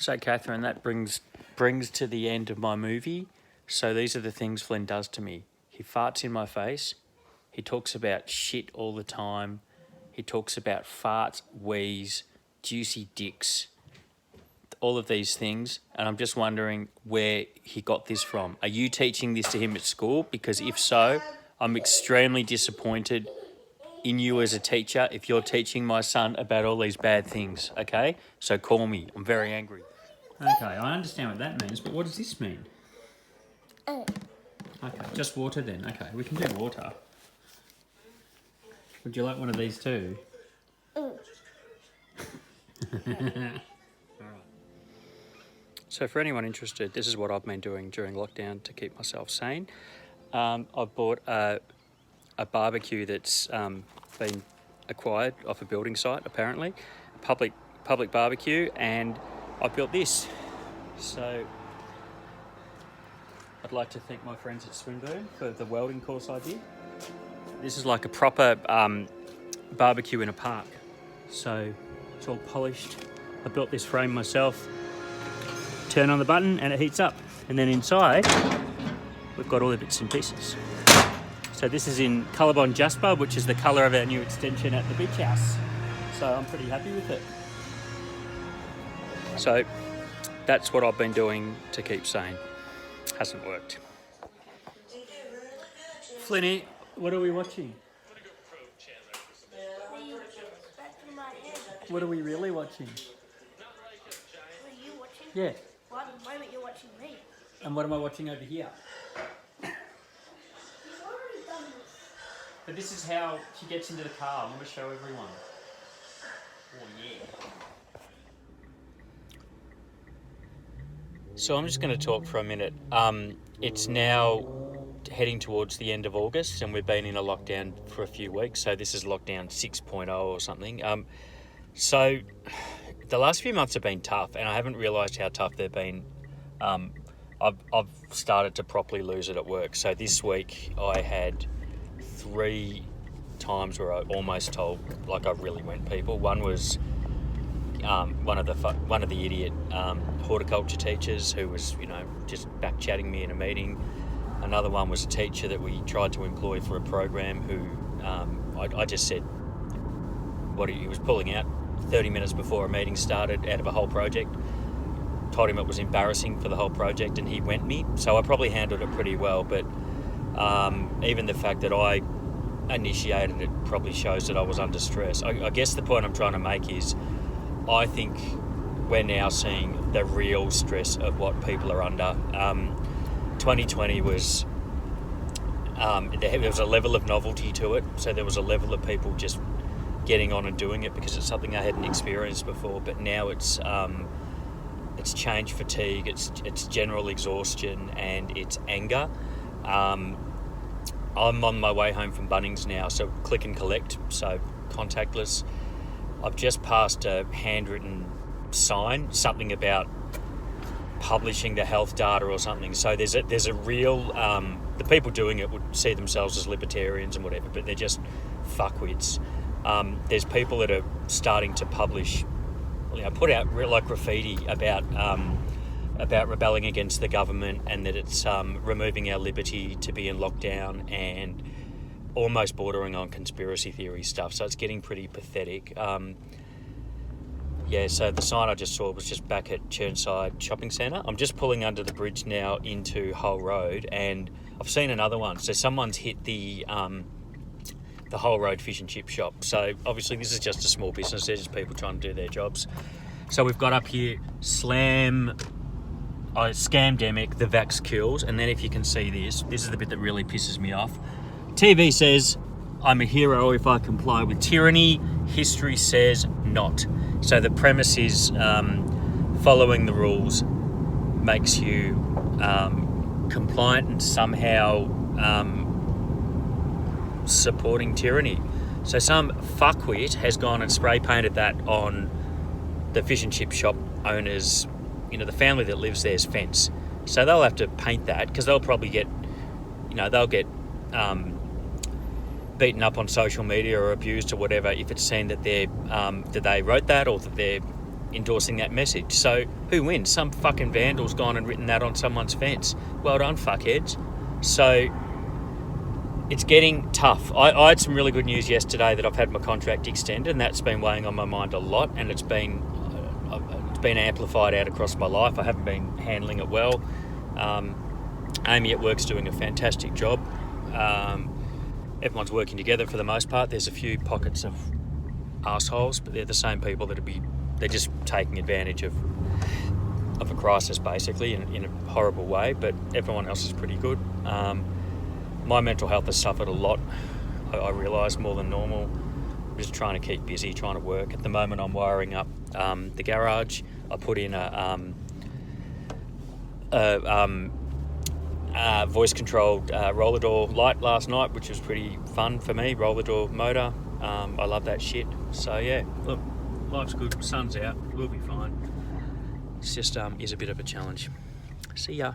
So, Catherine, that brings to the end of my movie. So these are the things Flynn does to me. He farts in my face. He talks about shit all the time. He talks about farts, wheeze, juicy dicks, all of these things. And I'm just wondering where he got this from. Are you teaching this to him at school? Because if so, I'm extremely disappointed in you as a teacher if you're teaching my son about all these bad things, okay? So call me. I'm very angry. Okay, I understand what that means, but what does this mean? Okay, just water then. Okay, we can do water. Would you like one of these too? Alright. So for anyone interested, this is what I've been doing during lockdown to keep myself sane. I've bought a barbecue that's been acquired off a building site, apparently, public barbecue, and I built this. So I'd like to thank my friends at Swinburne for the welding course I did. This is like a proper barbecue in a park. So it's all polished. I built this frame myself. Turn on the button and it heats up. And then inside, we've got all the bits and pieces. So this is in Colorbond Jasper, which is the colour of our new extension at the beach house. So I'm pretty happy with it. So that's what I've been doing to keep sane. Hasn't worked. Flinny, what are we watching? What are we really watching? What are you watching? Yeah. Well, at the moment you're watching me. And what am I watching over here? You've already done this. But this is how she gets into the car. I'm going to show everyone. Oh, yeah. So I'm just going to talk for a minute. It's now heading towards the end of August and we've been in a lockdown for a few weeks. So this is lockdown 6.0 or something. So the last few months have been tough and I haven't realised how tough they've been. I've started to properly lose it at work. So this week I had 3 times where I almost told, like I really went people. One was one of the idiot horticulture teachers who was, just back chatting me in a meeting. Another one was a teacher that we tried to employ for a program who I just said what he was pulling out 30 minutes before a meeting started out of a whole project. Told him it was embarrassing for the whole project and he went me. So I probably handled it pretty well, but even the fact that I initiated it probably shows that I was under stress. I guess the point I'm trying to make is I think we're now seeing the real stress of what people are under. 2020 was, there was a level of novelty to it. So there was a level of people just getting on and doing it because it's something I hadn't experienced before. But now it's change fatigue, it's general exhaustion and it's anger. I'm on my way home from Bunnings now, so click and collect, so contactless. I've just passed a handwritten sign, something about publishing the health data or something. So there's a real, the people doing it would see themselves as libertarians and whatever, but they're just fuckwits. There's people that are starting to publish, put out like graffiti about rebelling against the government and that it's removing our liberty to be in lockdown and almost bordering on conspiracy theory stuff. So it's getting pretty pathetic. So the sign I just saw was just back at Churnside Shopping Centre. I'm just pulling under the bridge now into Hull Road and I've seen another one. So someone's hit the Hull Road fish and chip shop. So obviously this is just a small business. They're just people trying to do their jobs. So we've got up here Scamdemic, the Vax kills. And then if you can see this is the bit that really pisses me off. TV says I'm a hero if I comply with tyranny. History says not. So the premise is following the rules makes you compliant and somehow supporting tyranny. So some fuckwit has gone and spray painted that on the fish and chip shop owners, the family that lives there's fence. So they'll have to paint that because they'll probably get, they'll get beaten up on social media or abused or whatever if it's seen that they wrote that or that they're endorsing that message. So who wins? Some fucking vandal's gone and written that on someone's fence. Well done, fuckheads. So it's getting tough. I had some really good news yesterday that I've had my contract extended, and that's been weighing on my mind a lot, and it's been amplified out across my life. I haven't been handling it well. Amy at work's doing a fantastic job. Everyone's working together for the most part. There's a few pockets of assholes, but they're the same people they're just taking advantage of a crisis, basically, in a horrible way, but everyone else is pretty good. My mental health has suffered a lot. I realise more than normal. I'm just trying to keep busy, trying to work. At the moment, I'm wiring up the garage. I put in a voice-controlled roller door light last night, which was pretty fun for me. Roller door motor. I love that shit. So yeah, look, life's good. Sun's out. We'll be fine. It's just is a bit of a challenge. See ya.